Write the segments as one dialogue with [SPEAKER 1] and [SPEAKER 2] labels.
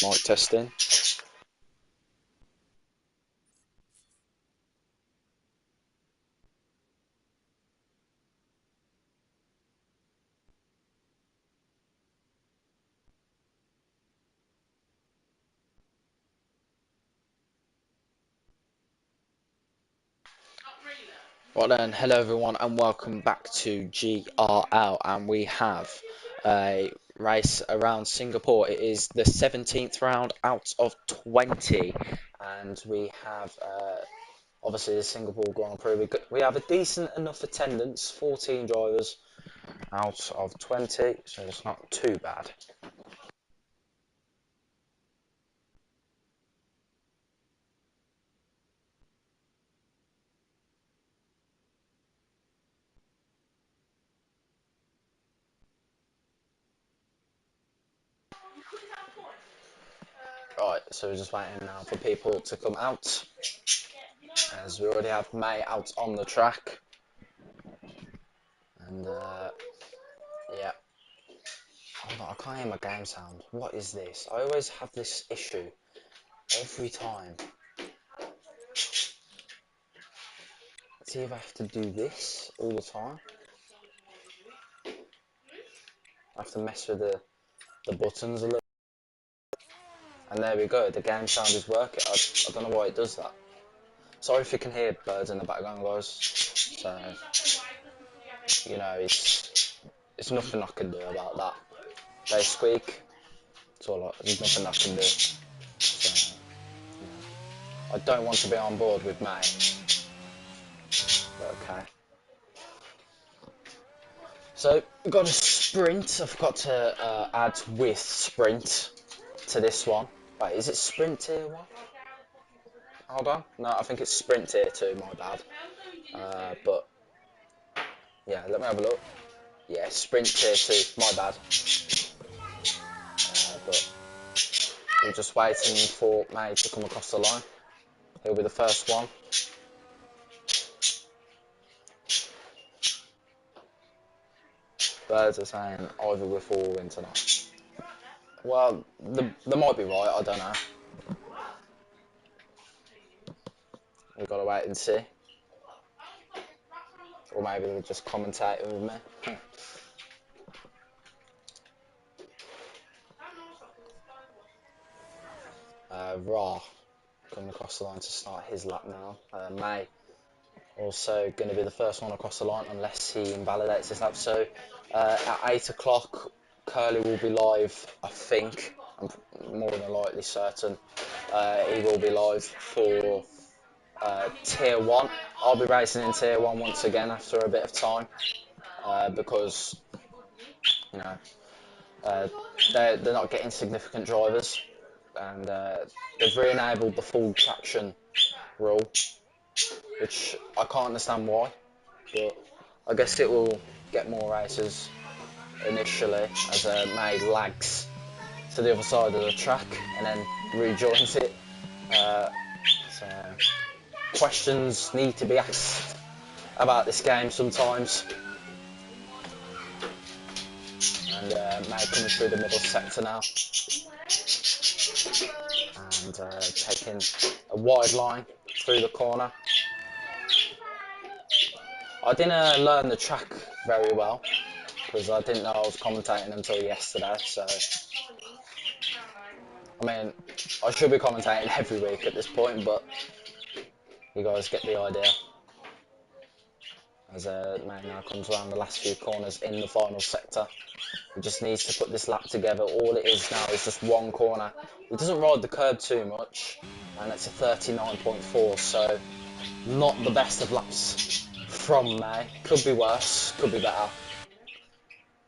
[SPEAKER 1] Mic testing. Right then, hello everyone and welcome back to GRL, and we have a race around Singapore. It is the 17th round out of 20, and we have obviously the Singapore Grand Prix. We have a decent enough attendance, 14 drivers out of 20, so it's not too bad. Right, so we're just waiting now for people to come out, as we already have May out on the track, and yeah. Hold on, I can't hear my game sound. What is this? I always have this issue every time. See if I have to do this all the time. I have to mess with the buttons a little. And there we go, the game sound is working. I don't know why it does that. Sorry if you can hear birds in the background, guys. So, you know, it's nothing I can do about that. They squeak. There's nothing I can do. So, yeah. I don't want to be on board with May. But okay. So we've got a sprint. I've got to add with sprint to this one. Wait, is it sprint tier 1? Hold on. No, I think it's sprint tier 2, my bad. But yeah, let me have a look. Yeah, sprint tier 2, my bad. But we're just waiting for May to come across the line. He'll be the first one. Birds are saying either with or win tonight. Well, they might be right, I don't know. We've got to wait and see. Or maybe they'll just commentate with me. Raw coming across the line to start his lap now. May also going to be the first one across the line unless he invalidates his lap. So at 8 o'clock, Curly will be live, I think. I'm more than likely certain. He will be live for Tier 1. I'll be racing in Tier 1 once again after a bit of time because, you know, they're not getting significant drivers, and they've re-enabled the full traction rule, which I can't understand why, but I guess it will get more races initially as May lags to the other side of the track and then rejoins it. So questions need to be asked about this game sometimes. And May coming through the middle sector now, and taking a wide line through the corner. I didn't learn the track very well because I didn't know I was commentating until yesterday, so I mean I should be commentating every week at this point, but you guys get the idea. As May now comes around the last few corners in the final sector. He just needs to put this lap together. All it is now is just one corner. He doesn't ride the curb too much, and it's a 39.4, so not the best of laps from May. Could be worse, could be better,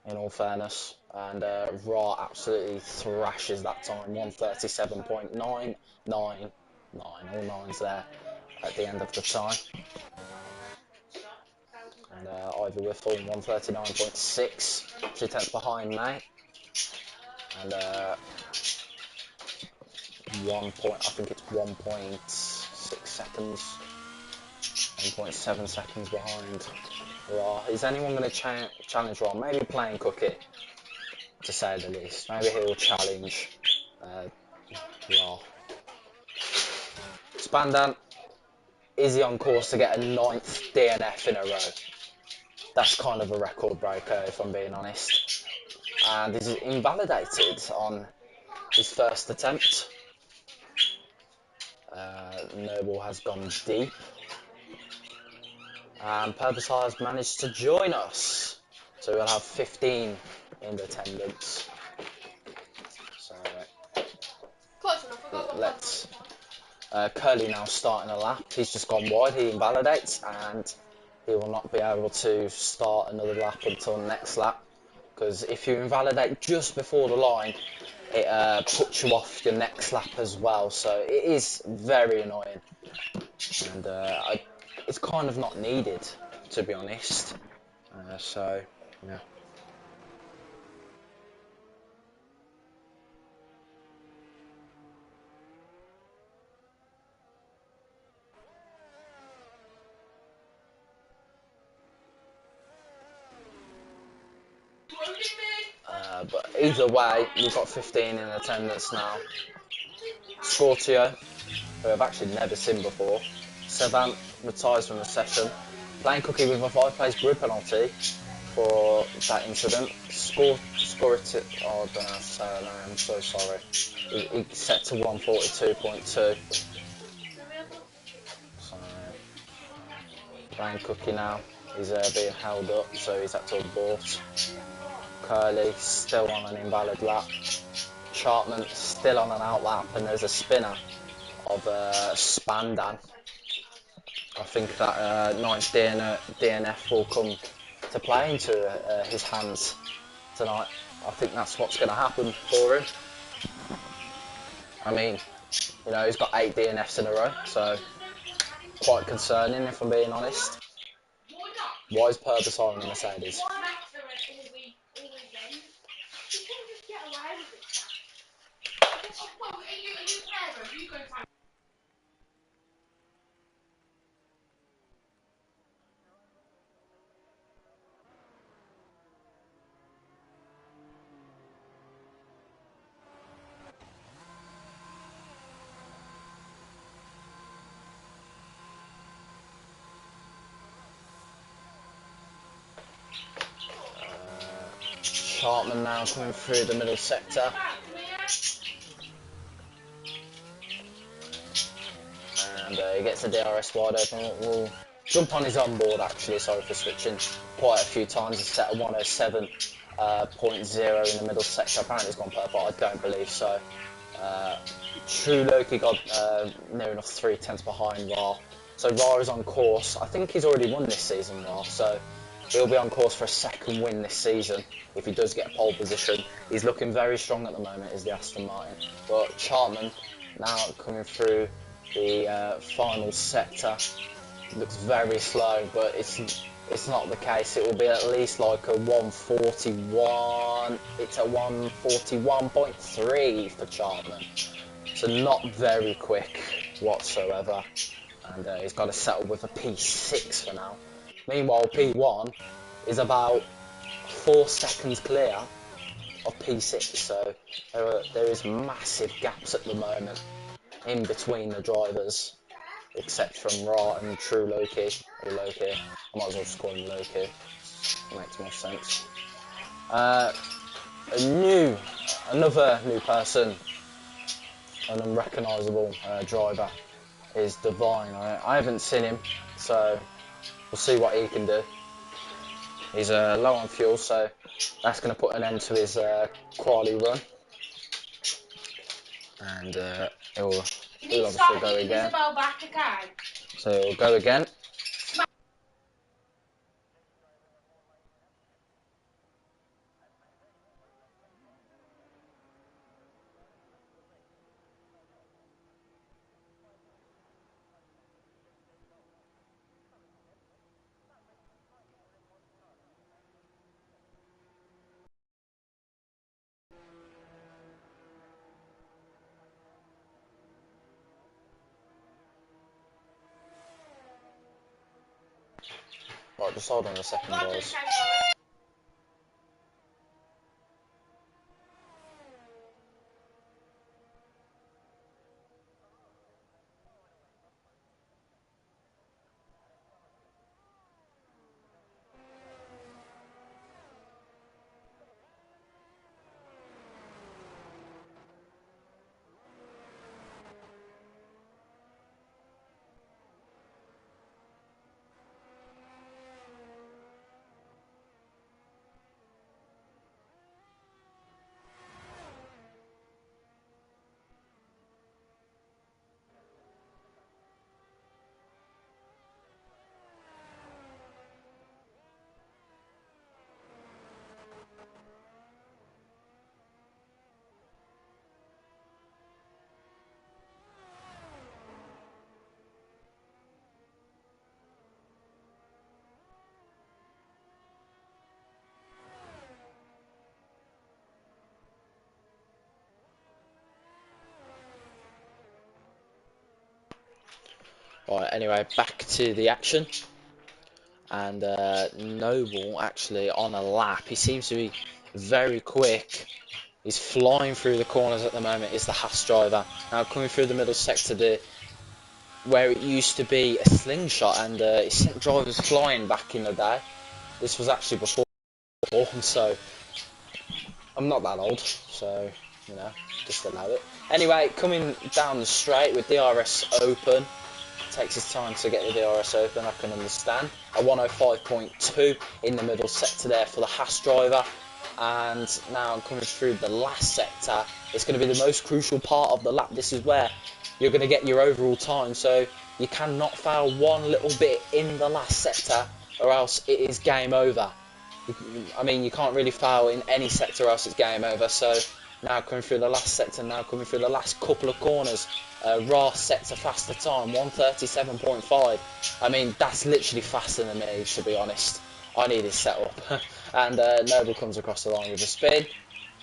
[SPEAKER 1] in all fairness. And Ra absolutely thrashes that time, 137.999, all nines there at the end of the time. And Ivy Whiffle 139.6, 2/10 behind May, and I think it's 1.6 seconds, 1.7 seconds behind Ra. Is anyone going to challenge Ra? Maybe Playing Cookie, to say the least. Maybe he'll challenge Raw. Spandan, is he on course to get a 9th DNF in a row? That's kind of a record breaker, if I'm being honest. And this is invalidated on his first attempt. Noble has gone deep. And Purpose has managed to join us. So we'll have 15 in attendance. So let's... Curly now starting a lap. He's just gone wide. He invalidates and he will not be able to start another lap until next lap. Because if you invalidate just before the line, it puts you off your next lap as well. So it is very annoying. And it's kind of not needed, to be honest. So, yeah. But either way, we've got 15 in attendance now. Scortio, who I've actually never seen before. Savant retires from the session. Playing Cookie with a 5-place group penalty for that incident. Scortio, oh, I don't know how to say that name, I'm so sorry. He's set to 142.2. So, playing Cookie now. He's being held up, so he's had to abort. Curly still on an invalid lap. Chartman still on an out lap, and there's a spinner of Spandan. I think that 9th DNF will come to play into his hands tonight. I think that's what's going to happen for him. I mean, you know, he's got 8 DNFs in a row, so quite concerning if I'm being honest. Why is Purpose on the Mercedes? Chartman now coming through the middle sector. And he gets the DRS wide open. We'll jump on his onboard actually, sorry for switching quite a few times. He's set at 107.0 in the middle sector. Apparently it's gone purple, I don't believe so. True Loki got near enough 3/10 behind Ra. So Ra is on course. I think he's already won this season, Ra, so he'll be on course for a second win this season if he does get a pole position. He's looking very strong at the moment, is the Aston Martin. But Chartman now coming through the final sector. Looks very slow, but it's not the case. It will be at least like a 141. It's a 141.3 for Chartman. So not very quick whatsoever. And he's got to settle with a P6 for now. Meanwhile, P1 is about 4 seconds clear of P6. So there is massive gaps at the moment in between the drivers, except from Ra and True Loki, or Loki. I might as well just call him Loki. It makes more sense. Another new person, an unrecognisable driver, is Divine. I haven't seen him, so we'll see what he can do. He's low on fuel, so that's going to put an end to his quali run. And he'll obviously go again. So he'll go again. Right, just hold on a second, guys. Right, anyway, back to the action. And Noble actually on a lap. He seems to be very quick. He's flying through the corners at the moment, is the Haas driver. Now coming through the middle sector where it used to be a slingshot, and it sent drivers flying back in the day. This was actually before, so I'm not that old, so, you know, just allow it. Anyway, coming down the straight with DRS open. Takes his time to get the DRS open, I can understand. A 105.2 in the middle sector there for the Haas driver. And now I'm coming through the last sector. It's going to be the most crucial part of the lap. This is where you're going to get your overall time. So you cannot fail one little bit in the last sector, or else it is game over. I mean, you can't really fail in any sector, or else it's game over. So now coming through the last sector, now coming through the last couple of corners. Raw sets a faster time, 137.5. I mean, that's literally faster than me, to be honest. I need his setup. And Noble comes across the line with a spin,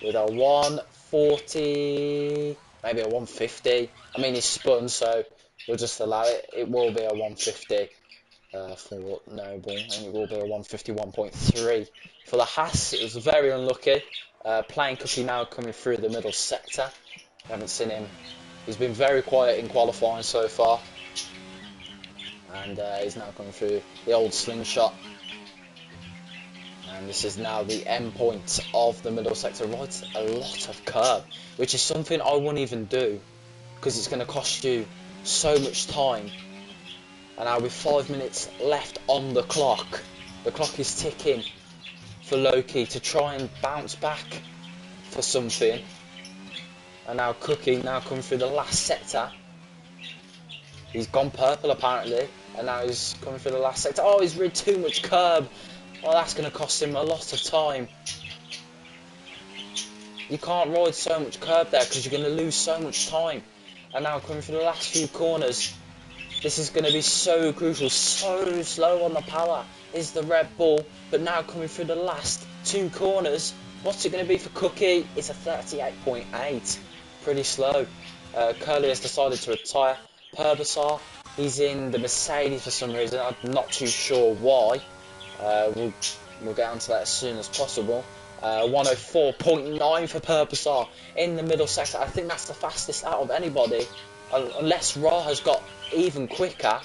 [SPEAKER 1] with a 140, maybe a 150. I mean, he's spun, so we'll just allow it. It will be a 150 for Noble, and it will be a 151.3 for the Haas. It was very unlucky. Playing Cookie now coming through the middle sector. I haven't seen him. He's been very quiet in qualifying so far, and he's now coming through the old slingshot. And this is now the end point of the middle sector. Rides a lot of curb, which is something I wouldn't even do, because it's going to cost you so much time. And now with 5 minutes left on the clock is ticking for Loki to try and bounce back for something. And now Cookie now coming through the last sector. He's gone purple apparently, and now he's coming through the last sector. Oh, he's rid too much curb. Well, that's going to cost him a lot of time. You can't ride so much curb there, because you're going to lose so much time. And now coming through the last few corners. This is going to be so crucial. So slow on the power is the Red Bull. But now coming through the last two corners. What's it going to be for Cookie? It's a 38.8. Pretty slow. Curly has decided to retire. Purbasar, he's in the Mercedes for some reason. I'm not too sure why. We'll get onto that as soon as possible. 104.9 for Purbasar in the middle sector. I think that's the fastest out of anybody, unless Ra has got even quicker.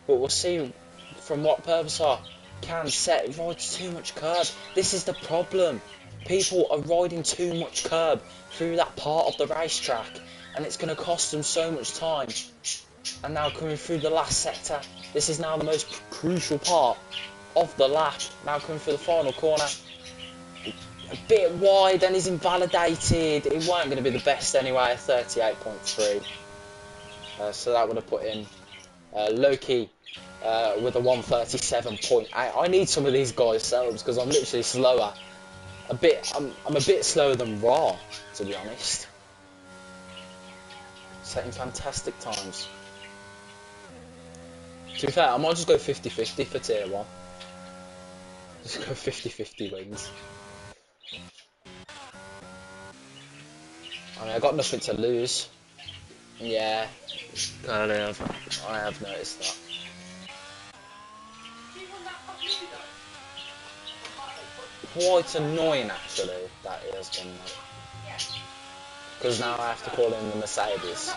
[SPEAKER 1] But we'll see from what Purbasar can set. Rides too much curb. This is the problem. People are riding too much curb through that part of the racetrack, and it's going to cost them so much time. And now coming through the last sector, this is now the most crucial part of the lap. Now coming through the final corner, a bit wide, and he's invalidated. It weren't going to be the best anyway, 38.3. So that would have put in Loki with a 137.8. I need some of these guys' setups, because I'm literally slower. I'm a bit slower than Ra, to be honest. Setting fantastic times. To be fair, I might just go 50-50 for tier 1. Just go 50-50 wins. I mean, I got nothing to lose. Yeah, I have noticed that. Quite annoying actually, that he has done that. Because now I have to call in the Mercedes.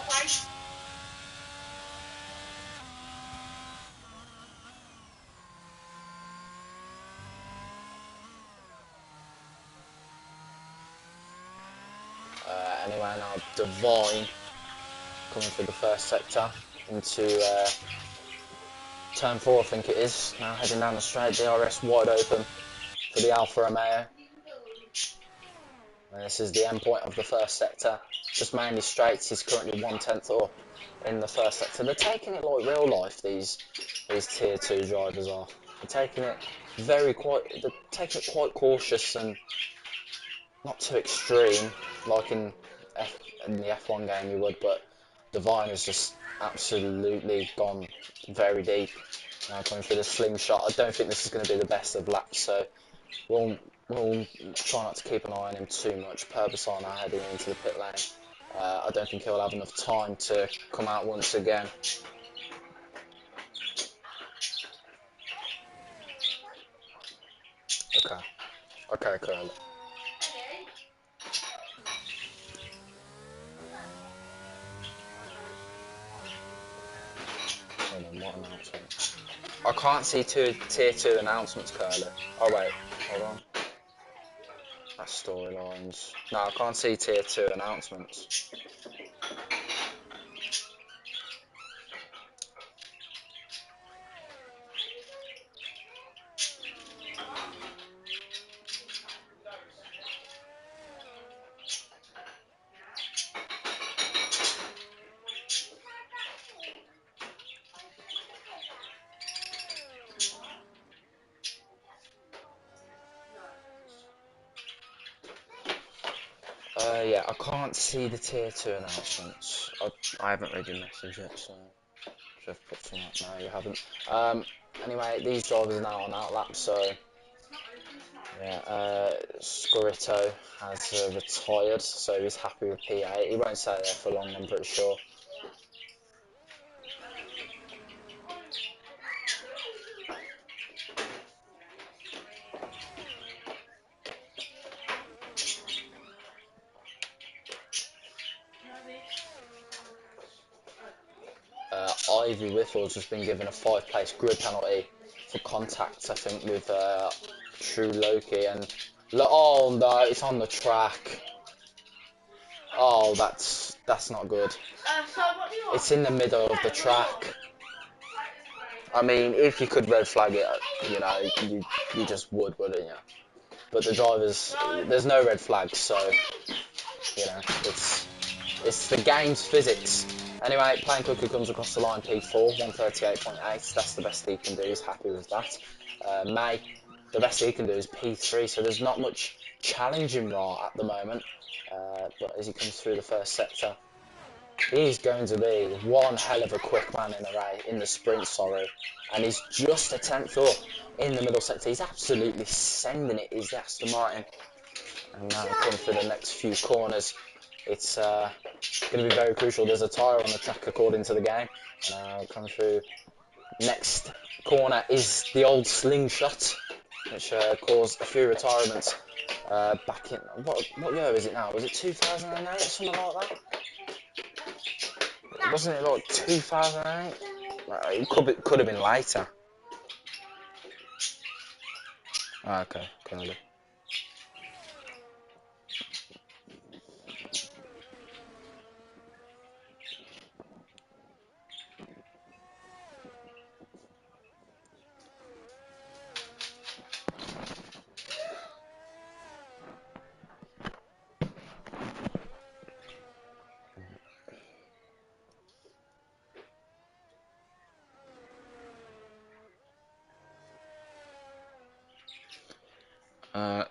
[SPEAKER 1] Anyway, now Divine coming through the first sector into turn 4, I think it is. Now heading down the straight, DRS wide open for the Alfa Romeo. And this is the end point of the first sector. Just mainly straights. He's currently 1/10 up in the first sector. They're taking it like real life, these tier 2 drivers are. They're taking it quite cautious and not too extreme, like in the F1 game you would, but Divine has just absolutely gone very deep. Now coming through the slingshot. I don't think this is going to be the best of laps, so we'll try not to keep an eye on him too much. Purbasar now heading into the pit lane. I don't think he'll have enough time to come out once again. Okay. Okay, Curly. Hold on, what announcement? I can't see tier 2 announcements, Curly. Oh wait, hold on. That's storylines. No, I can't see tier 2 announcements. Yeah, I can't see the tier 2 announcements. I haven't read your message yet, so just put some up. No, you haven't. Anyway, these drivers are now on outlap, so yeah, Scorito has retired, so he's happy with P8. He won't stay there for long, I'm pretty sure. Ivy Whiffles has been given a 5-place grid penalty for contact, I think, with True Loki. And oh no, it's on the track. Oh, that's not good. It's in the middle of the track. I mean, if you could red flag it, you know, you just would, wouldn't you? But the drivers, there's no red flags, so you know, it's the game's physics. Anyway, Plain Cookie comes across the line P4, 138.8. That's the best he can do. He's happy with that. May, the best he can do is P3, so there's not much challenging Raw at the moment. But as he comes through the first sector, he's going to be one hell of a quick man in the sprint, and he's just a tenth up in the middle sector. He's absolutely sending it, is the Aston Martin. And now coming through the next few corners, it's going to be very crucial. There's a tyre on the track according to the game. Coming through next corner is the old slingshot, which caused a few retirements back in what year is it now? Was it 2008 or something like that? Wasn't it like 2008? It could have been later. Okay, curly.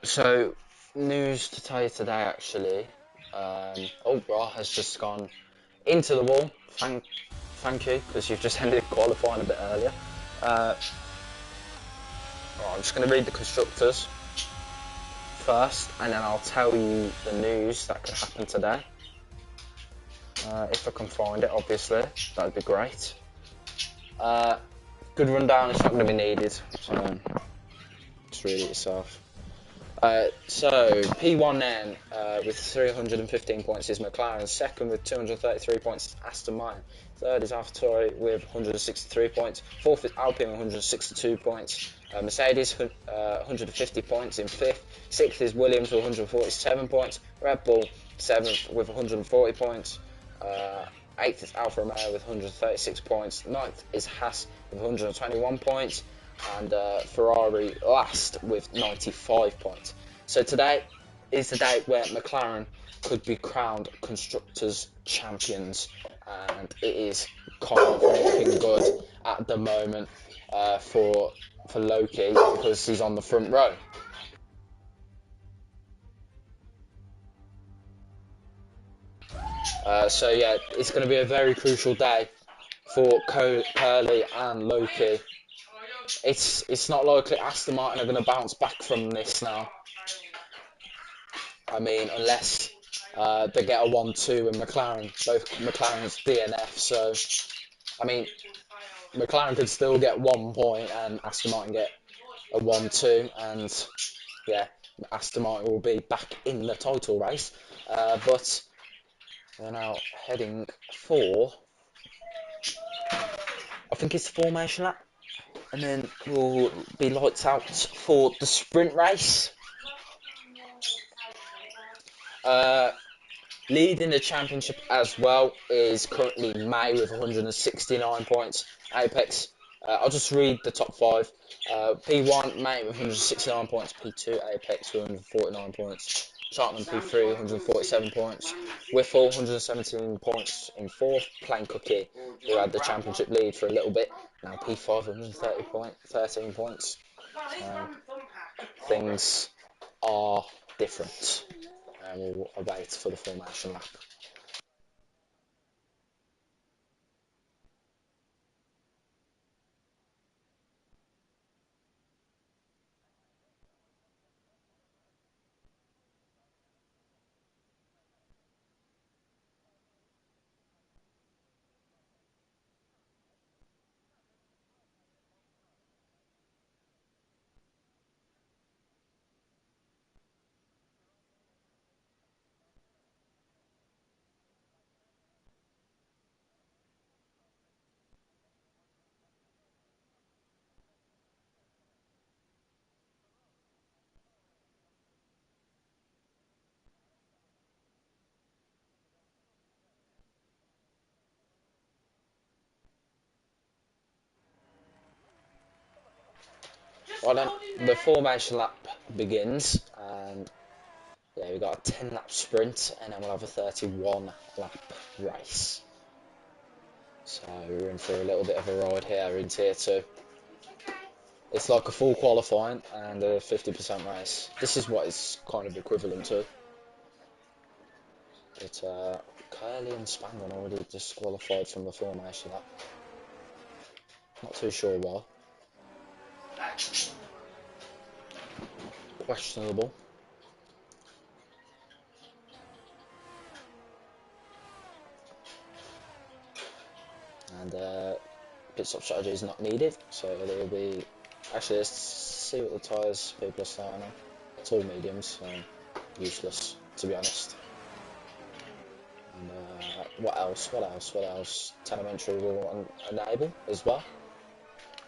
[SPEAKER 1] So, news to tell you today actually. Bra has just gone into the wall. Thank you, because you've just ended qualifying a bit earlier. I'm just going to read the constructors first, and then I'll tell you the news that could happen today. If I can find it, obviously, that'd be great. Good rundown, it's not going to be needed, so just read it yourself. So P1N with 315 points is McLaren. Second with 233 points, Aston Martin. Third is AlphaTauri with 163 points. Fourth is Alpine with 162 points. Mercedes 150 points in fifth. Sixth is Williams with 147 points. Red Bull seventh with 140 points. Eighth is Alfa Romeo with 136 points. Ninth is Haas with 121 points. And Ferrari last with 95 points. So today is the day where McLaren could be crowned Constructors' Champions, and it is kind of looking good at the moment for Loki, because he's on the front row. So yeah, it's going to be a very crucial day for Curly and Loki. It's not likely Aston Martin are going to bounce back from this now. I mean, unless they get a 1-2 in McLaren, both McLaren's DNF. So, I mean, McLaren could still get 1 point and Aston Martin get a 1-2, and yeah, Aston Martin will be back in the title race. But we're now heading for, I think it's the formation lap, and then we'll be lights out for the sprint race. Leading the championship as well is currently May with 169 points. Apex, I'll just read the top five. P1, May with 169 points. P2, Apex with 149 points. Cheltenham P3, 147 points. Whiffle, 117 points in fourth. Plain Cookie, who had the championship lead for a little bit. Now P5, 13 points. Things are different. And we'll await for the formation lap. Well then, the formation lap begins, and yeah, we've got a 10 lap sprint, and then we'll have a 31 lap race. So we're in for a little bit of a ride here in tier 2. It's like a full qualifying and a 50% race. This is what it's kind of equivalent to. But Curly and Spangon already disqualified from the formation lap. Not too sure why. Questionable. And pit stop strategy is not needed, so there will be. Actually, let's see what the tyres people are starting on. It's all mediums, so useless to be honest. And what else? Telemetry will enable as well.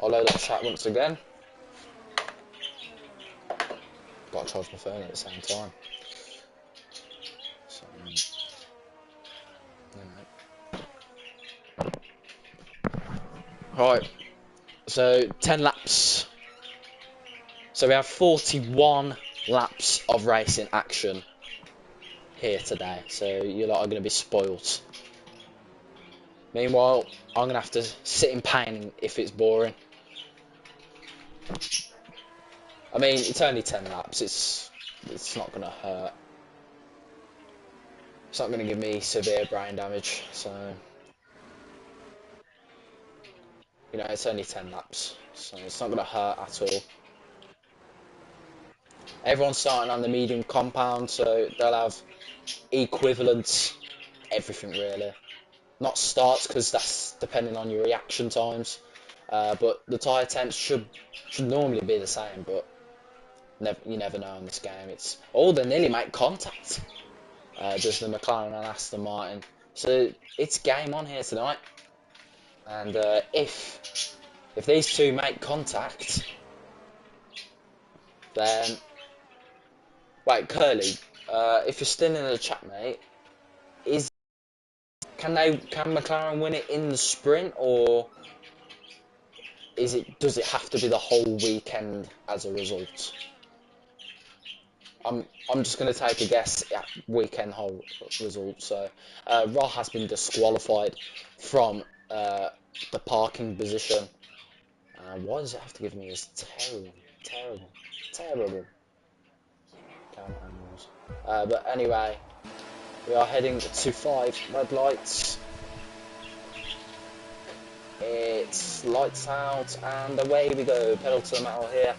[SPEAKER 1] I'll load up chat once again. Got to charge my phone at the same time. So, Right, so 10 laps. So we have 41 laps of racing action here today. So you lot are going to be spoilt. Meanwhile, I'm going to have to sit in pain if it's boring. I mean, it's only 10 laps. It's not going to hurt. It's not going to give me severe brain damage. So, you know, it's only 10 laps. So it's not going to hurt at all. Everyone's starting on the medium compound, so they'll have equivalent everything really. Not starts, because that's depending on your reaction times. But the tyre temps should normally be the same, but you never know in this game. It's they nearly make contact. Does the McLaren and Aston Martin? So it's game on here tonight. And if these two make contact, then wait, Curly, if you're still in the chat, mate, can McLaren win it in the sprint, or does it have to be the whole weekend as a result? I'm just going to take a guess at weekend whole result. So Ra has been disqualified from the parking position. Why does it have to give me this terrible campaigns? But anyway, we are heading to 5 red lights. It's lights out and away we go. Pedal to the metal here.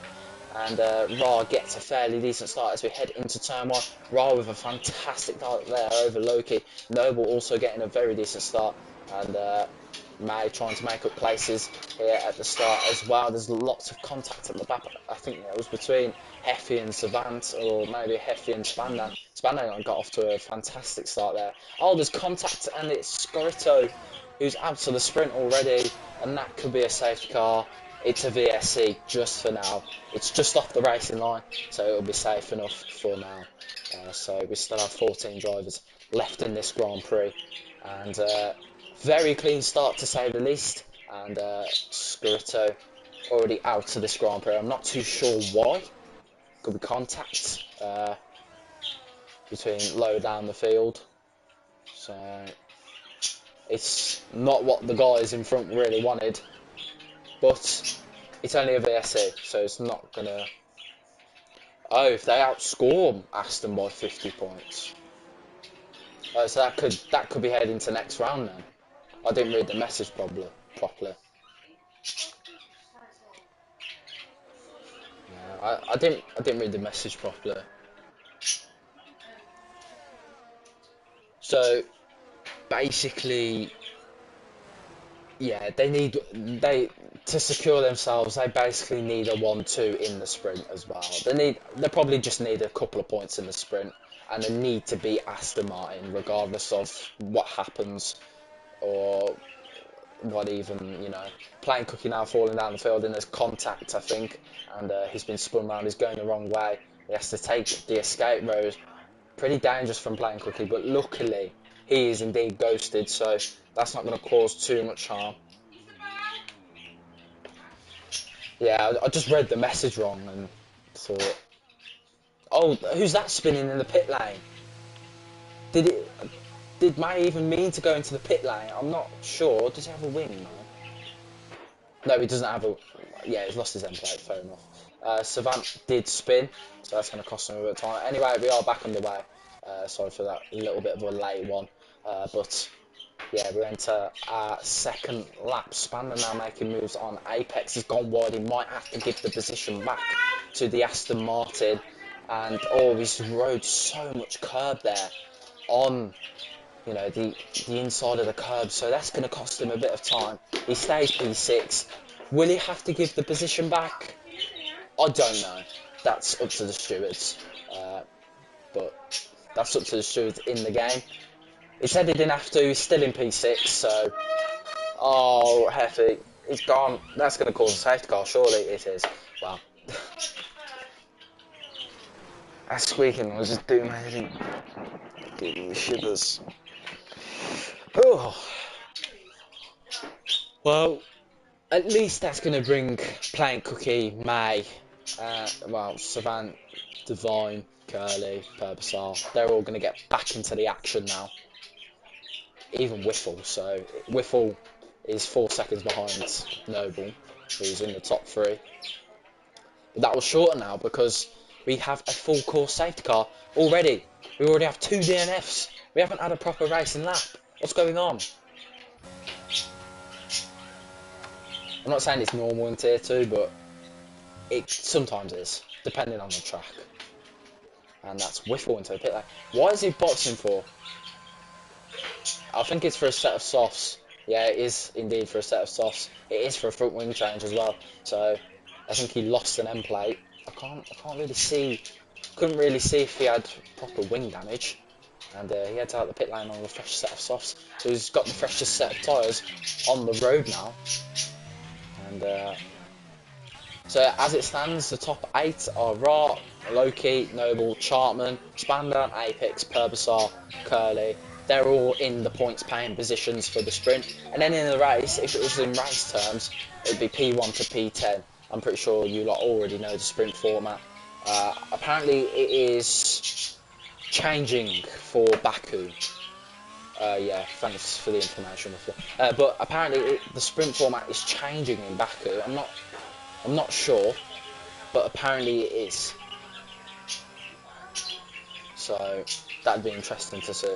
[SPEAKER 1] And Ra gets a fairly decent start as we head into turn 1. Ra with a fantastic start there over Loki. Noble also getting a very decent start. And May trying to make up places here at the start as well. There's lots of contact at the back. I think it was between Heffy and Savant, or maybe Heffy and Spandan. Spandan got off to a fantastic start there. Oh, there's contact, and it's Scorito who's out to the sprint already, and that could be a safety car. It's a VSC just for now. It's just off the racing line, so it'll be safe enough for now. So we still have 14 drivers left in this Grand Prix, and very clean start to say the least. And Scorito already out of this Grand Prix. I'm not too sure why. Could be contact between low down the field. So it's not what the guys in front really wanted, but it's only a VSC, so it's not gonna. Oh, if they outscore Aston by 50 points, oh, so that could be heading to next round then. I didn't read the message properly. Yeah, I didn't read the message properly. So basically, yeah, they to secure themselves. They basically need a 1-2 in the sprint as well. They probably just need a couple of points in the sprint, and they need to beat Aston Martin regardless of what happens or what even, you know. Plain Cookie now falling down the field, and there's contact, I think, and he's been spun round. He's going the wrong way. He has to take the escape road. Pretty dangerous from Plain Cookie, but luckily he is indeed ghosted, so that's not going to cause too much harm. Yeah, I just read the message wrong and thought, oh, who's that spinning in the pit lane? Did May even mean to go into the pit lane? I'm not sure. Does he have a wing, no, he doesn't have a. Yeah, he's lost his end plate. Fair enough. Savant did spin, so that's going to cost him a bit of time. Anyway, we are back underway. Sorry for that little bit of a late one, but yeah, we enter our second lap. Spander now making moves on Apex. He's gone wide. He might have to give the position back to the Aston Martin, and oh, he's rode so much curb there on, you know, the inside of the curb, so that's going to cost him a bit of time. He stays P6. Will he have to give the position back? I don't know. That's up to the stewards. But that's up to the stewards in the game. He said he didn't have to. He's still in P6, so... Oh, Heffy. He's gone. That's going to cause a safety car, surely it is. Well... That squeaking was just doing my head in. Giving me shivers. Oh. Well, at least that's going to bring Plain Cookie, May, well, Savant, Divine, Curly, Purbasar. They're all going to get back into the action now. Even Whiffle. So Whiffle is 4 seconds behind Noble, who's in the top 3. But that will shorten now because we have a full course safety car already. We already have 2 DNFs. We haven't had a proper racing lap. What's going on? I'm not saying it's normal in Tier 2, but it sometimes is, depending on the track. And that's Whiffle into the pit lane. Why is he boxing for? I think it's for a set of softs. Yeah, it is indeed for a set of softs. It is for a front wing change as well. So I think he lost an end plate. I can't really see. Couldn't really see if he had proper wing damage. And he heads out the pit lane on a fresh set of softs. So he's got the freshest set of tyres on the road now. And so as it stands, the top 8 are Ra, Loki, Noble, Chartman, Spander, Apex, Purbasar, Curly. They're all in the points paying positions for the sprint. And then in the race, if it was in race terms, it would be P1 to P10. I'm pretty sure you lot already know the sprint format. Apparently it is changing for Baku. Yeah, thanks for the information before. But apparently the sprint format is changing in Baku. I'm not sure, but apparently it is. So that'd be interesting to see.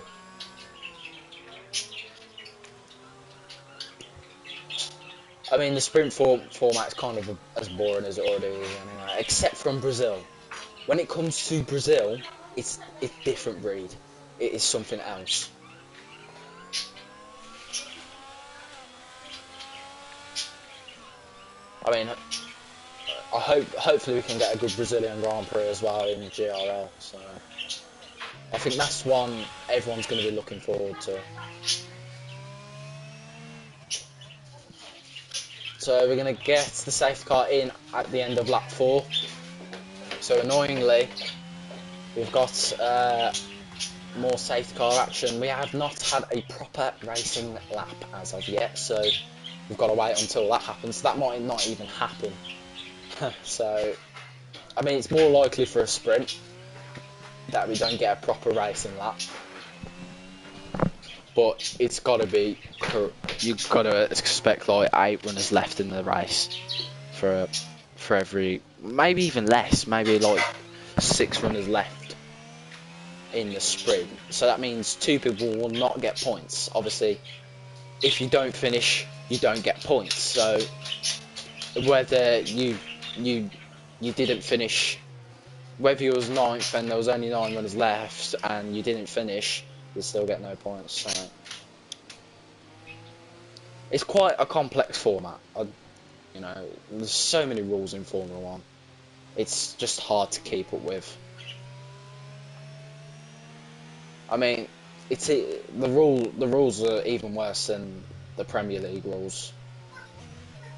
[SPEAKER 1] I mean, the sprint format is kind of as boring as it already is anyway, except from Brazil. When it comes to Brazil, it's different breed. It is something else. I mean, hopefully we can get a good Brazilian Grand Prix as well in GRL. So I think that's one everyone's going to be looking forward to. So we're going to get the safety car in at the end of lap 4. So annoyingly, we've got more safety car action. We have not had a proper racing lap as of yet, so we've got to wait until that happens. That might not even happen. So, I mean, it's more likely for a sprint that we don't get a proper racing lap. But it's got to be, you've got to expect like 8 runners left in the race for every, maybe even less, maybe like 6 runners left in the sprint. So that means 2 people will not get points. Obviously, if you don't finish, you don't get points. So whether you didn't finish, whether you was 9th and there was only 9 runners left and you didn't finish, you still get no points. So it's quite a complex format. You know, there's so many rules in Formula 1. It's just hard to keep up with. I mean, the rules are even worse than the Premier League rules.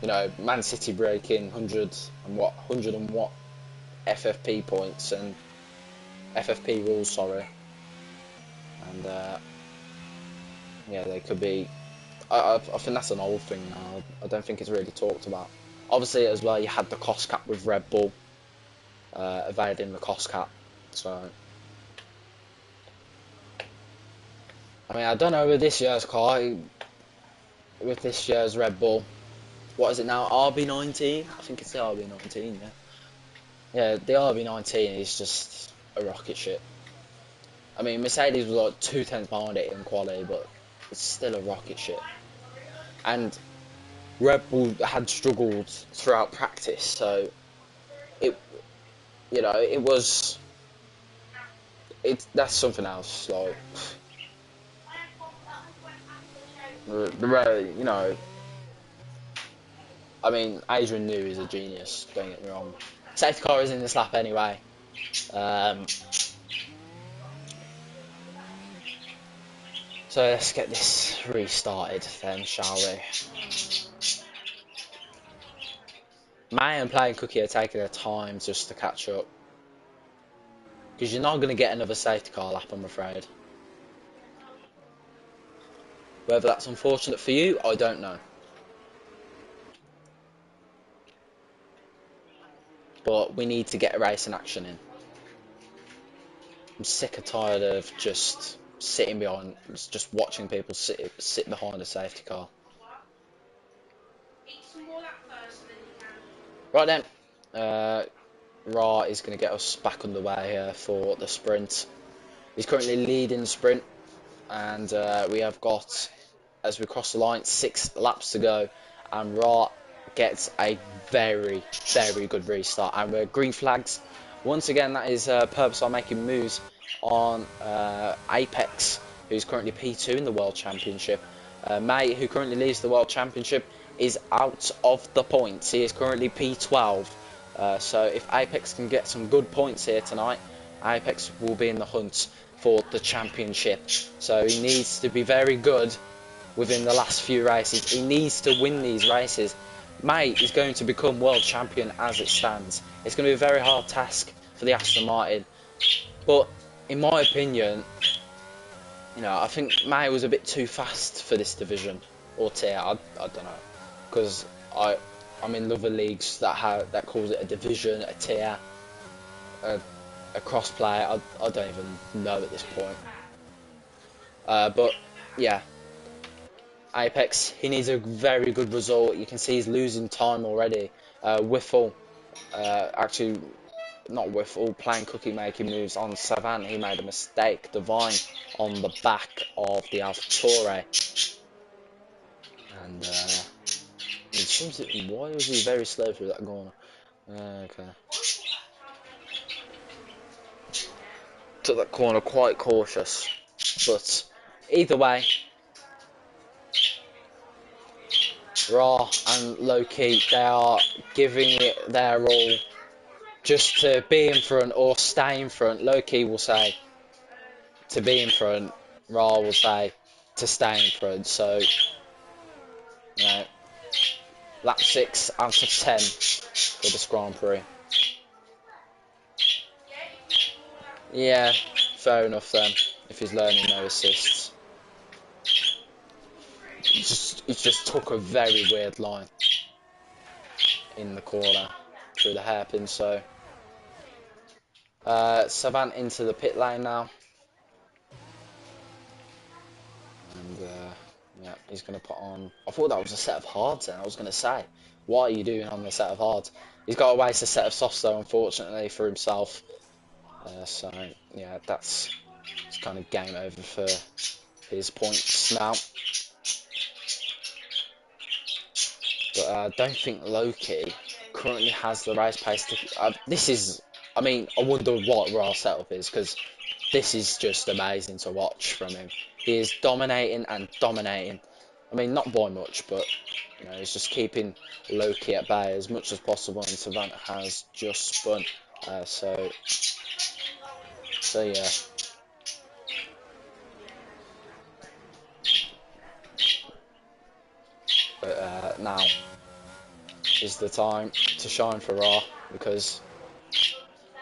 [SPEAKER 1] You know, Man City breaking 100 and what FFP points and FFP rules, sorry. And yeah, they could be. I think that's an old thing now. I don't think it's really talked about. Obviously, as well, you had the cost cap with Red Bull, evading the cost cap. So, I mean, I don't know with this year's car, with this year's Red Bull. What is it now? RB19? I think it's the RB19. Yeah. Yeah, the RB19 is just a rocket ship. I mean, Mercedes was like 2/10 behind it in quali, but it's still a rocket ship. And Red Bull had struggled throughout practice, so that's something else. Like you know, I mean, Adrian Newey is a genius. Don't get me wrong. Safety car is in this lap anyway. So let's get this restarted then, shall we? May and Playing Cookie are taking their time just to catch up. Because you're not going to get another safety car lap, I'm afraid. Whether that's unfortunate for you, I don't know. But we need to get a racing action in. I'm sick and tired of just sitting behind, just watching people sit behind a safety car. Right then, Ra is going to get us back underway here for the sprint. He's currently leading the sprint, and we have got, as we cross the line, 6 laps to go, and Ra gets a very, very good restart, and we're green flags. Once again, that is purpose on making moves on Apex, who's currently P2 in the World Championship. May, who currently leads the World Championship, is out of the points. He is currently P12. So if Apex can get some good points here tonight, Apex will be in the hunt for the championship. So he needs to be very good within the last few races. He needs to win these races. May is going to become world champion as it stands. It's going to be a very hard task for the Aston Martin. But in my opinion, you know, I think May was a bit too fast for this division or tier. I don't know, because I'm in other leagues that calls it a division, a tier, a crossplay. I don't even know at this point. But yeah, Apex, he needs a very good result. You can see he's losing time already. Whiffle, actually not Whiffle, Playing Cookie making moves on Savant. He made a mistake. Divine on the back of the Alfa Tauri. And it seems that, why was he very slow through that corner? Okay. Took that corner quite cautious. But either way, Raw and Loki, they are giving it their all just to be in front or stay in front. Loki will say to be in front, Raw will say to stay in front. So, you know, lap 6 out of 10 for this Grand Prix. Yeah, fair enough then, if he's learning no assists. He just took a very weird line in the corner through the hairpin, so Savant into the pit lane now, and yeah, he's going to put on, I thought that was a set of hards then. I was going to say, what are you doing on the set of hards? He's got to waste a set of softs though, unfortunately for himself, so yeah, it's kind of game over for his points now. But I don't think Loki currently has the race pace to... this is... I mean, I wonder what Raw setup is, because this is just amazing to watch from him. He is dominating and dominating. I mean, not by much, but, you know, he's just keeping Loki at bay as much as possible, and Savant has just spun. So yeah. But now is the time to shine for Raw, because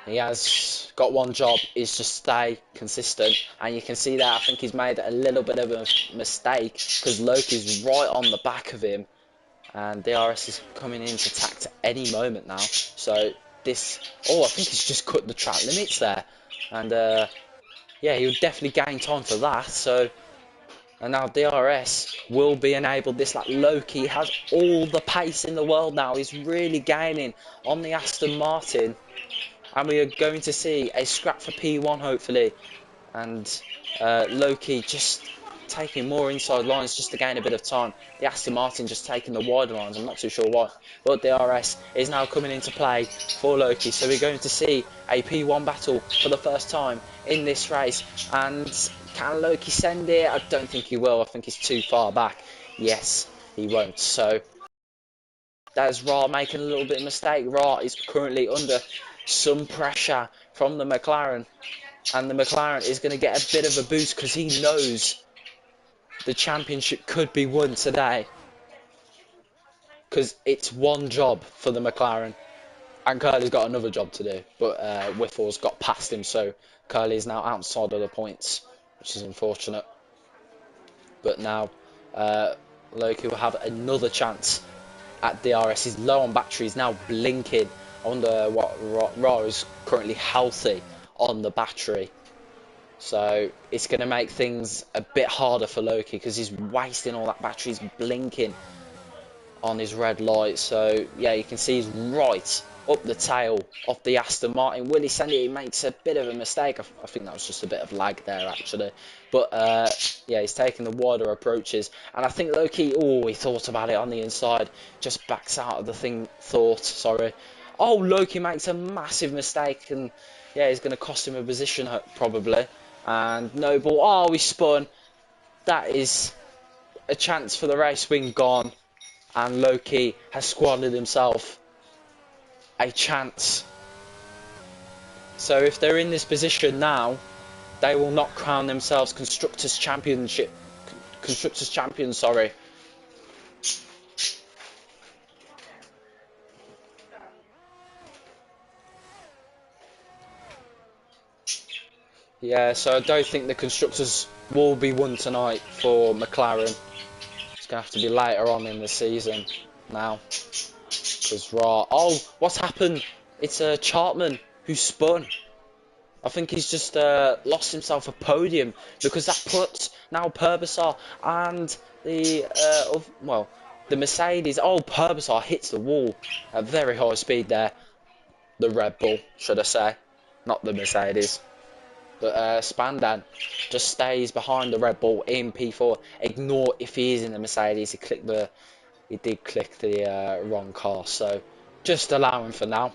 [SPEAKER 1] he has got one job, is to stay consistent, and you can see that I think he's made a little bit of a mistake, because Loki's right on the back of him, and DRS is coming into tact at any moment now. So this, I think he's just cut the track limits there, and yeah, he'll definitely gain time for that. So, and now DRS will be enabled this lap. Loki has all the pace in the world now. He's really gaining on the Aston Martin. And we are going to see a scrap for P1 hopefully, and Loki just taking more inside lines just to gain a bit of time. The Aston Martin just taking the wider lines, I'm not too sure why, but the DRS is now coming into play for Loki, so we're going to see a P1 battle for the first time in this race. And can Loki send it? I don't think he will. I think he's too far back. Yes, he won't. So that's Ra making a little bit of mistake. Ra is currently under some pressure from the McLaren, and the McLaren is going to get a bit of a boost because he knows the championship could be won today, because it's one job for the McLaren, and Curly's got another job to do, but Whiffle's got past him, so Curly is now outside of the points, which is unfortunate. But now Loki will have another chance at DRS. He's low on battery, he's now blinking. I wonder what Ra is currently healthy on the battery. So it's going to make things a bit harder for Loki, because he's wasting all that battery. He's blinking on his red light. So yeah, you can see he's right up the tail of the Aston Martin. Will he send it? He makes a bit of a mistake. I think that was just a bit of lag there actually. But yeah, he's taking the wider approaches, and I think Loki, he thought about it on the inside, just backs out of the thing. Oh, Loki makes a massive mistake, and yeah, he's going to cost him a position probably. And Noble, he spun. That is a chance for the race win gone, and Loki has squandered himself a chance. So if they're in this position now, they will not crown themselves constructors champions. Sorry. Yeah, so I don't think the constructors will be won tonight for McLaren. It's going to have to be later on in the season now. Because what's happened? It's Chartman who spun. I think he's just lost himself a podium, because that puts now Purbasar and the Mercedes. Purbasar hits the wall at very high speed there. The Red Bull, should I say, not the Mercedes. But Spandan just stays behind the Red Bull in P4. Ignore if he is in the Mercedes. He did click the wrong car, so just allow him for now.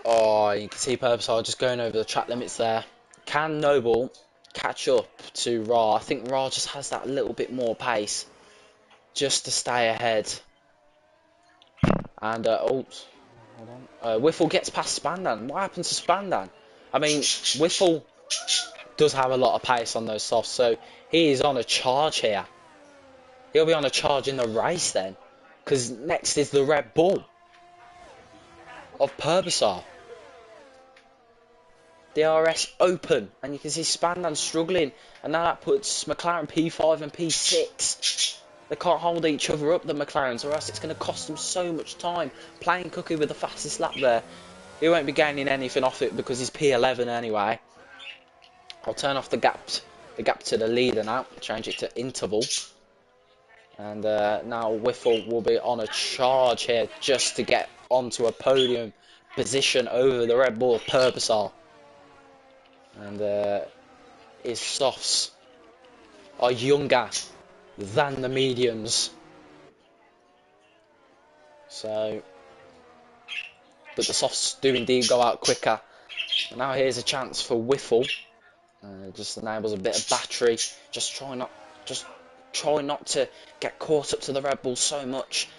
[SPEAKER 1] Oh, you can see Purposar just going over the track limits there. Can Noble catch up to Ra? I think Ra just has that little bit more pace just to stay ahead. And, oops, hold on. Whiffle gets past Spandan. What happened to Spandan? I mean, Whiffle does have a lot of pace on those softs, so he is on a charge here. He'll be on a charge in the race then, because next is the Red Bull of Purposar. DRS open, and you can see Spandan struggling, and now that puts McLaren P5 and P6. They can't hold each other up, the McLarens, or else it's going to cost them so much time. Playing cookie with the fastest lap there. He won't be gaining anything off it because he's P11 anyway. I'll turn off the gap to the leader now, change it to interval. And now Whiffle will be on a charge here just to get onto a podium position over the Red Bull of Purposar. And his softs are younger than the mediums. So, but the softs do indeed go out quicker. And now here's a chance for Whiffle. Just enables a bit of battery. Just try not to get caught up to the Red Bull so much.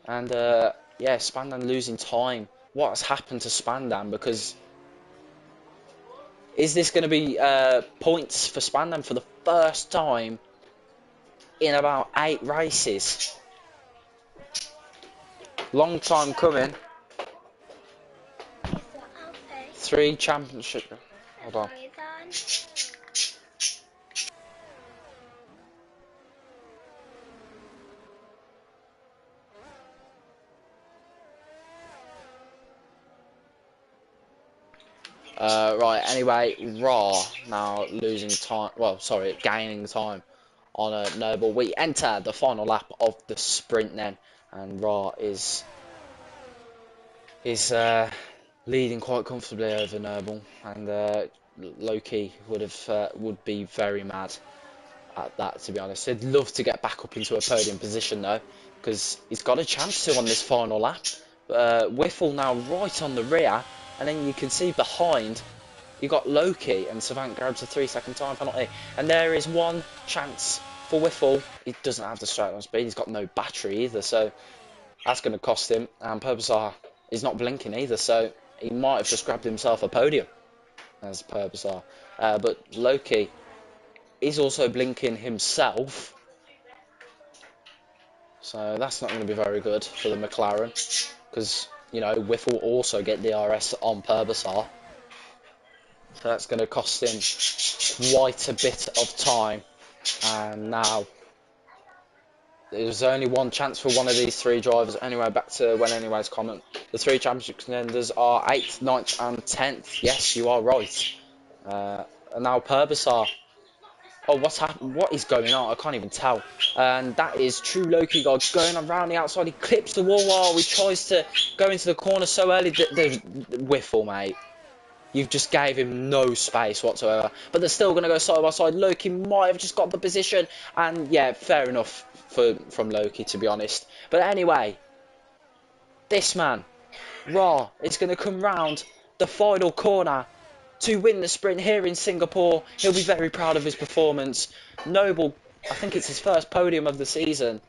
[SPEAKER 1] And yeah, Spandan losing time. What has happened to Spandan? Because is this going to be points for Spandan for the first time in about 8 races? Long time coming. 3 championship. Hold on. Right, anyway, Ra now losing time, well, sorry, gaining time on a Noble. We enter the final lap of the sprint then, and Ra is leading quite comfortably over Noble, and Loki would be very mad at that, to be honest. He'd love to get back up into a podium position though, because he's got a chance to on this final lap. Whiffle now right on the rear, and then you can see behind you got Loki, and Savant grabs a 3-second time penalty. And there is one chance for Whiffle. He doesn't have the straight line speed, he's got no battery either, so that's going to cost him. And Purposar is not blinking either, so he might have just grabbed himself a podium as Purposar. But Loki is also blinking himself, so that's not going to be very good for the McLaren, because, you know, Whiffle also get DRS on Purposar. So that's going to cost him quite a bit of time. And now there's only one chance for one of these 3 drivers. Anyway, back to When Anyway's comment. The 3 championship contenders are 8th, 9th and 10th. Yes, you are right. And now Purposar. Oh, what's happened? What is going on? I can't even tell. And that is True Loki God going around the outside. He clips the wall while he tries to go into the corner so early. There's Whiffle, mate. You've just gave him no space whatsoever. But they're still going to go side by side. Loki might have just got the position. And yeah, fair enough from Loki, to be honest. But anyway, this man, Ra, is going to come round the final corner to win the sprint here in Singapore. He'll be very proud of his performance. Noble, I think it's his first podium of the season.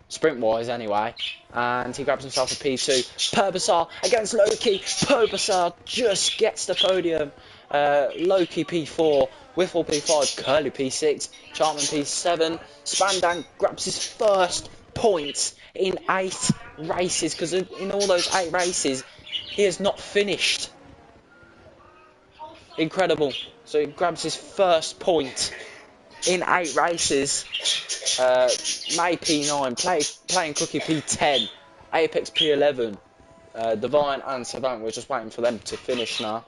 [SPEAKER 1] Sprint-wise, anyway. And he grabs himself a P2. Purposar against Loki. Purposar just gets the podium. Loki P4. Whiffle P5. Curly P6. Chartman P7. Spandan grabs his first points in 8 races. Because in all those 8 races, he has not finished. Incredible. So he grabs his first point in 8 races. May P9, playing Cookie P10, Apex P11, Divine and Savant. We're just waiting for them to finish now.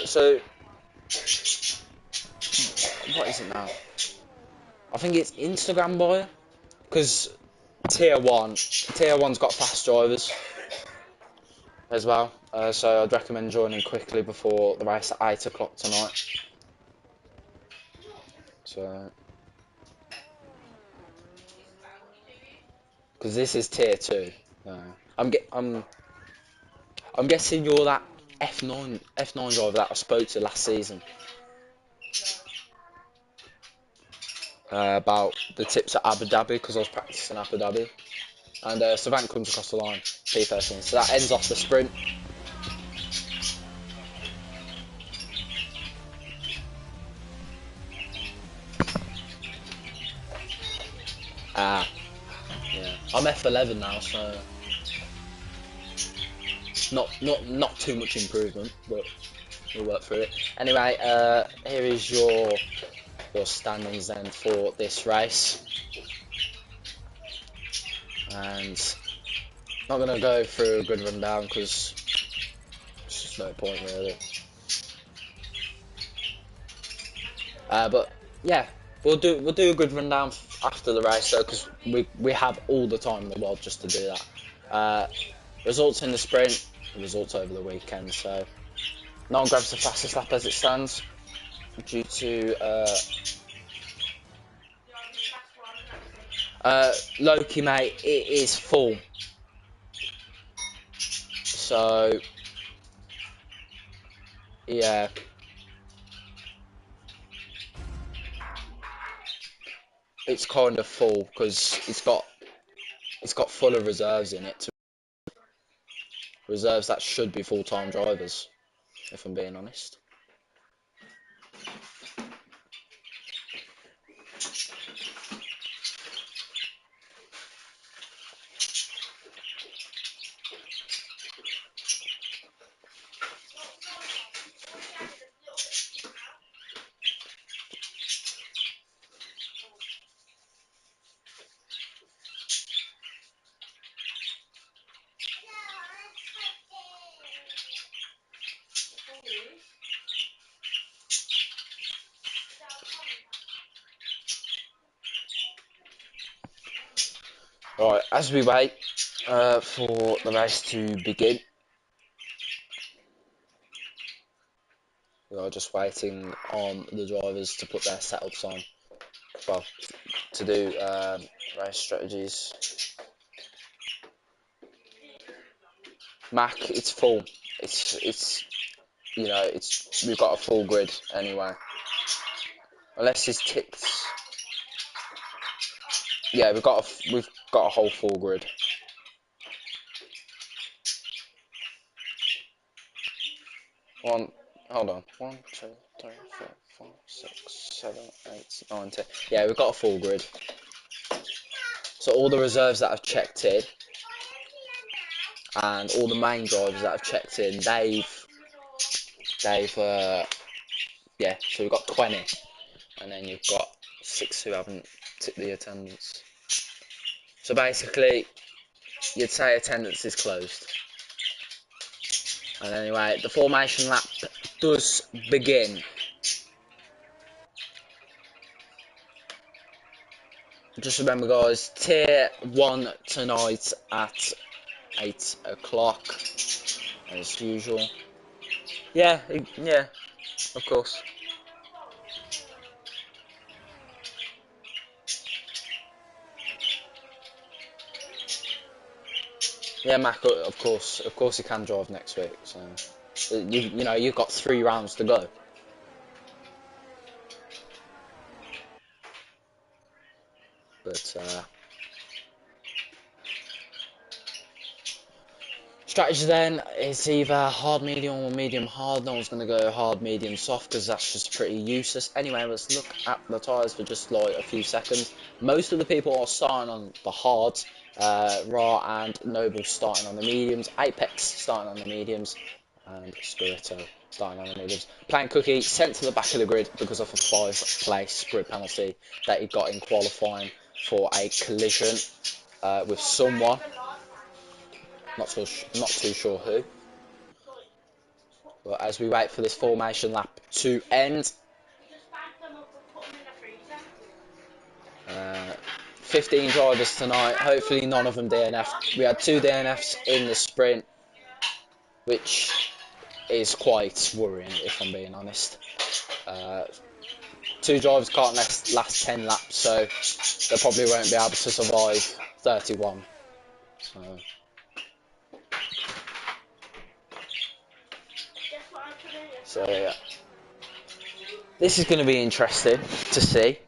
[SPEAKER 1] So what is it now? I think it's Instagram bio, because Tier 1's got fast drivers as well. So I'd recommend joining quickly before the race at 8 o'clock tonight. So, because this is Tier 2. I'm I'm guessing you're that F9 driver that I spoke to last season about the tips at Abu Dhabi, because I was practicing Abu Dhabi. And Savant comes across the line, P13. So that ends off the sprint. Yeah. I'm F11 now, so not too much improvement, but we'll work through it. Anyway, here is your standings then for this race, and not gonna go through a good rundown because there's just no point really. But yeah, we'll do a good rundown after the race though, because we have all the time in the world just to do that. Results in the sprint, results over the weekend. So no one grabs the fastest lap as it stands due to Loki, mate. It is full, so yeah. It's kind of full because it's got full of reserves in it. Reserves that should be full-time drivers, if I'm being honest. Right, as we wait for the race to begin, we are just waiting on the drivers to put their setups on. Well, to do race strategies. Mac, it's full. It's we've got a full grid anyway. Unless it's tipped. Yeah, we've got a whole full grid. Hold on. 1, 2, 3, 4, 5, 6, 7, 8, 9, 10. Yeah, we've got a full grid. So all the reserves that have checked in, and all the main drivers that have checked in, yeah. So we've got 20, and then you've got 6 who haven't tipped the attendance. So basically, you'd say attendance is closed. And anyway, the formation lap does begin. Just remember, guys, tier 1 tonight at 8 o'clock, as usual. Yeah, of course. Yeah, Mac, of course he can drive next week. So you've got 3 rounds to go. But strategy then is either hard, medium, or medium hard. No one's going to go hard, medium, soft because that's just pretty useless. Anyway, let's look at the tyres for just like a few seconds. Most of the people are starting on the hards. Ra and Noble starting on the mediums. Apex starting on the mediums. And Spirito starting on the mediums. Plain Cookie sent to the back of the grid because of a 5-place grid penalty that he got in qualifying for a collision with someone. Not too sure who. But as we wait for this formation lap to end, 15 drivers tonight. Hopefully none of them DNF. We had 2 DNFs in the sprint, which is quite worrying if I'm being honest. 2 drivers can't last 10 laps, so they probably won't be able to survive 31. So So yeah, this is going to be interesting to see.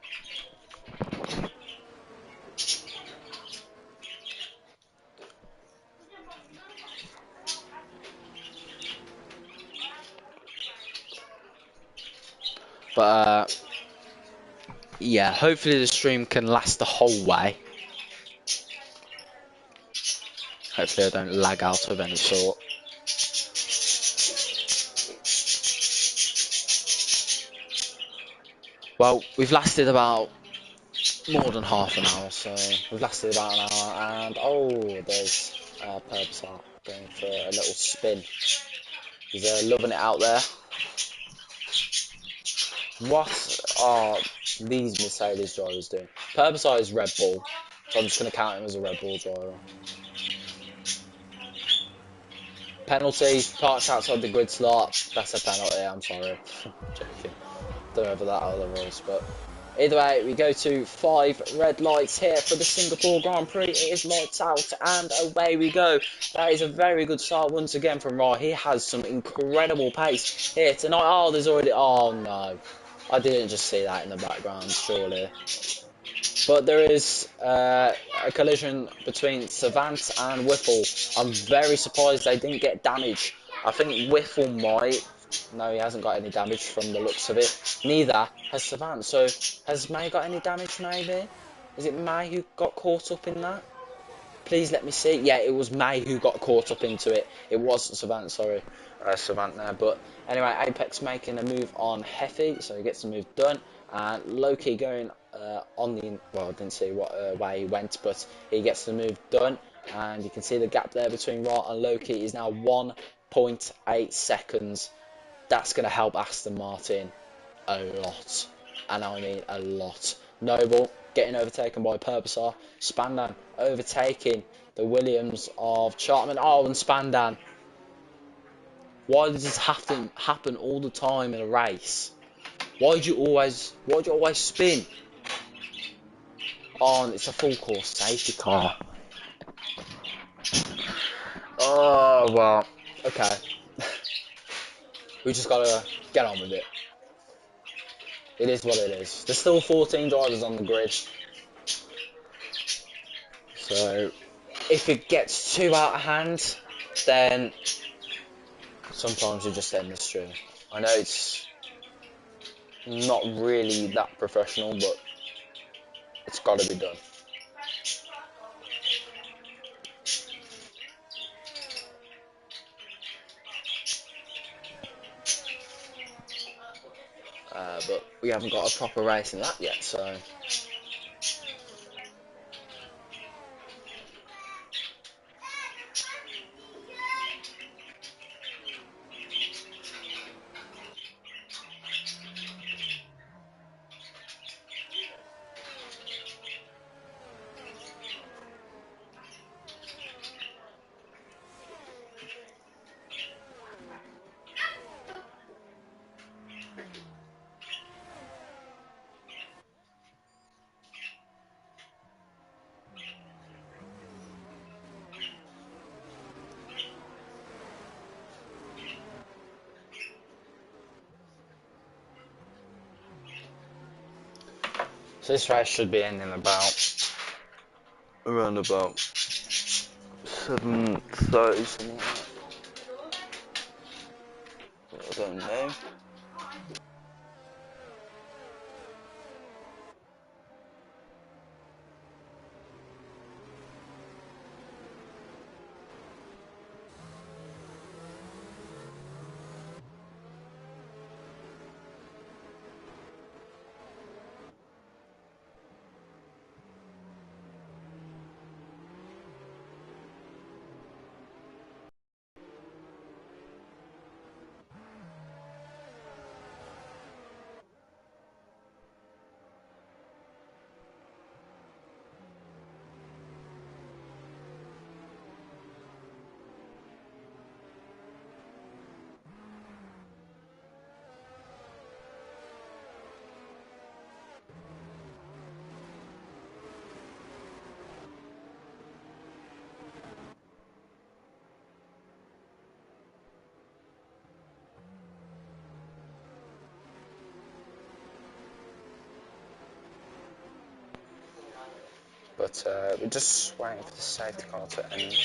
[SPEAKER 1] But yeah, hopefully the stream can last the whole way. Hopefully I don't lag out of any sort. Well, we've lasted about more than half an hour, so we've lasted about an hour, and oh, there's Purpsar going for a little spin. He's loving it out there. What are these Mercedes drivers doing? Purpsar is Red Bull, so I'm just going to count him as a Red Bull driver. Penalty, parked outside the grid slot. That's a penalty, I'm sorry. Joking. Don't know whether that are the rules, but either way, we go to 5 red lights here for the Singapore Grand Prix. It is lights out, and away we go. That is a very good start once again from Ra. He has some incredible pace here tonight. Oh, there's already... Oh, no. I didn't just see that in the background, surely. But there is a collision between Savant and Whiffle. I'm very surprised they didn't get damage. I think Whiffle might. No, he hasn't got any damage from the looks of it. Neither has Savant. So has May got any damage maybe? Is it May who got caught up in that? Please let me see. Yeah, it was May who got caught up into it. It was Savant, sorry. Savant there. But anyway, Apex making a move on Heffy, so he gets the move done. And Loki going on the... Well, I didn't see what way he went, but he gets the move done. And you can see the gap there between Ra and Loki is now 1.8 seconds. That's going to help Aston Martin a lot. And I mean a lot. Noble getting overtaken by Purpsar. Spandan overtaking the Williams of Chartman. Oh, and Spandan. Why does this have to happen all the time in a race? Why do you always spin? Oh, and it's a full course safety car. Oh, well, okay. We just gotta get on with it. It is what it is. There's still 14 drivers on the grid. So, if it gets too out of hand, then sometimes you just end the stream. I know it's not really that professional, but it's got to be done. But we haven't got a proper race in that yet, so... So this race should be ending around about 7:30, something like that. I don't know. But we're just waiting for the safety car to end.